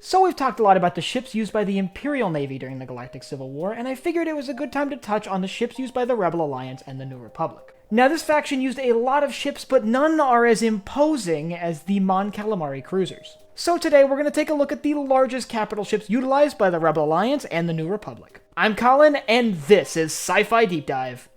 So we've talked a lot about the ships used by the Imperial Navy during the Galactic Civil War, and I figured it was a good time to touch on the ships used by the Rebel Alliance and the New Republic. Now, this faction used a lot of ships, but none are as imposing as the Mon Calamari Cruisers. So today we're going to take a look at the largest capital ships utilized by the Rebel Alliance and the New Republic. I'm Colin, and this is Sci-Fi Deep Dive.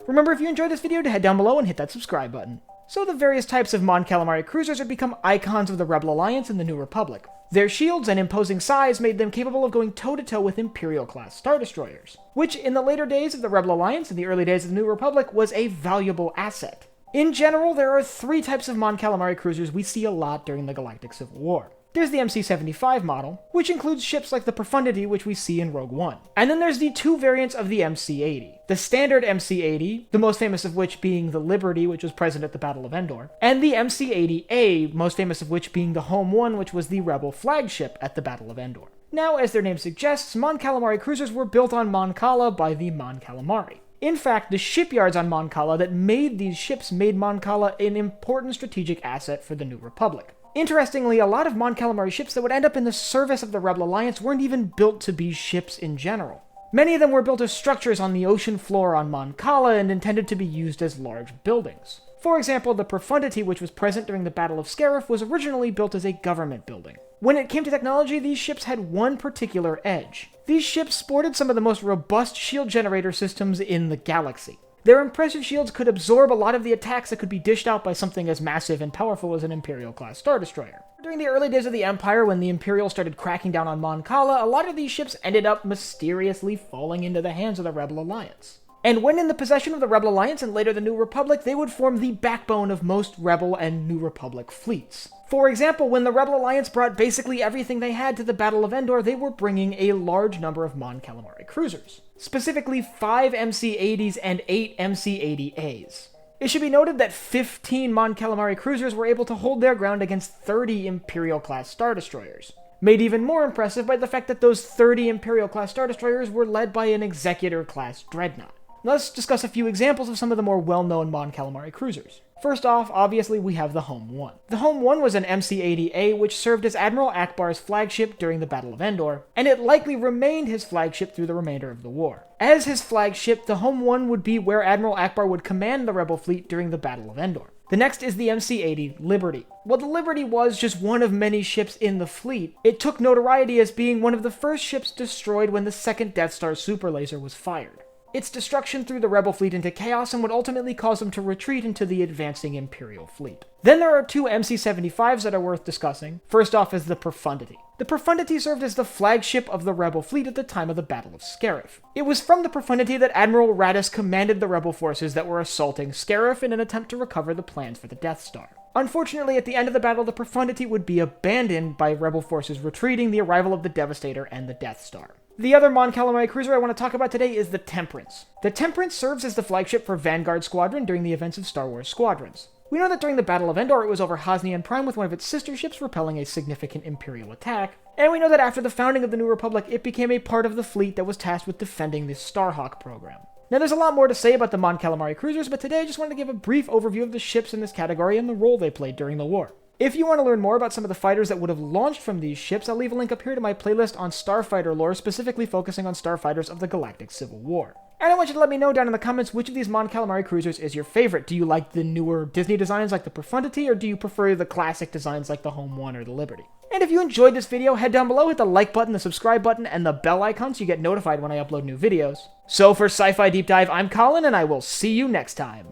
Remember, if you enjoyed this video, to head down below and hit that subscribe button. So the various types of Mon Calamari Cruisers have become icons of the Rebel Alliance and the New Republic. Their shields and imposing size made them capable of going toe-to-toe with Imperial-class Star Destroyers, which in the later days of the Rebel Alliance and the early days of the New Republic was a valuable asset. In general, there are three types of Mon Calamari Cruisers we see a lot during the Galactic Civil War. There's the MC75 model, which includes ships like the Profundity, which we see in Rogue One. And then there's the two variants of the MC80. The standard MC80, the most famous of which being the Liberty, which was present at the Battle of Endor, and the MC80A, most famous of which being the Home One, which was the Rebel flagship at the Battle of Endor. Now, as their name suggests, Mon Calamari Cruisers were built on Mon Cala by the Mon Calamari. In fact, the shipyards on Mon Cala that made these ships made Mon Cala an important strategic asset for the New Republic. Interestingly, a lot of Mon Calamari ships that would end up in the service of the Rebel Alliance weren't even built to be ships in general. Many of them were built as structures on the ocean floor on Mon Cala and intended to be used as large buildings. For example, the Profundity, which was present during the Battle of Scarif, was originally built as a government building. When it came to technology, these ships had one particular edge. These ships sported some of the most robust shield generator systems in the galaxy. Their impressive shields could absorb a lot of the attacks that could be dished out by something as massive and powerful as an Imperial-class Star Destroyer. During the early days of the Empire, when the Imperials started cracking down on Mon Cala, a lot of these ships ended up mysteriously falling into the hands of the Rebel Alliance. And when in the possession of the Rebel Alliance and later the New Republic, they would form the backbone of most Rebel and New Republic fleets. For example, when the Rebel Alliance brought basically everything they had to the Battle of Endor, they were bringing a large number of Mon Calamari Cruisers. Specifically 5 MC80s and 8 MC80As. It should be noted that 15 Mon Calamari Cruisers were able to hold their ground against 30 Imperial-class Star Destroyers. Made even more impressive by the fact that those 30 Imperial-class Star Destroyers were led by an Executor-class Dreadnought. Let's discuss a few examples of some of the more well-known Mon Calamari Cruisers. First off, obviously, we have the Home One. The Home One was an MC80A which served as Admiral Ackbar's flagship during the Battle of Endor, and it likely remained his flagship through the remainder of the war. As his flagship, the Home One would be where Admiral Ackbar would command the Rebel fleet during the Battle of Endor. The next is the MC80 Liberty. While the Liberty was just one of many ships in the fleet, it took notoriety as being one of the first ships destroyed when the second Death Star super laser was fired. Its destruction threw the Rebel fleet into chaos and would ultimately cause them to retreat into the advancing Imperial fleet. Then there are two MC75s that are worth discussing. First off is the Profundity. The Profundity served as the flagship of the Rebel fleet at the time of the Battle of Scarif. It was from the Profundity that Admiral Raddus commanded the Rebel forces that were assaulting Scarif in an attempt to recover the plans for the Death Star. Unfortunately, at the end of the battle, the Profundity would be abandoned by Rebel forces retreating, the arrival of the Devastator and the Death Star. The other Mon Calamari cruiser I want to talk about today is the Temperance. The Temperance serves as the flagship for Vanguard Squadron during the events of Star Wars Squadrons. We know that during the Battle of Endor it was over Hosnian Prime with one of its sister ships repelling a significant Imperial attack, and we know that after the founding of the New Republic it became a part of the fleet that was tasked with defending the Starhawk program. Now there's a lot more to say about the Mon Calamari cruisers, but today I just wanted to give a brief overview of the ships in this category and the role they played during the war. If you want to learn more about some of the fighters that would have launched from these ships, I'll leave a link up here to my playlist on starfighter lore, specifically focusing on starfighters of the Galactic Civil War. And I want you to let me know down in the comments which of these Mon Calamari cruisers is your favorite. Do you like the newer Disney designs like the Profundity, or do you prefer the classic designs like the Home One or the Liberty? And if you enjoyed this video, head down below, hit the like button, the subscribe button, and the bell icon so you get notified when I upload new videos. So for Sci-Fi Deep Dive, I'm Colin, and I will see you next time.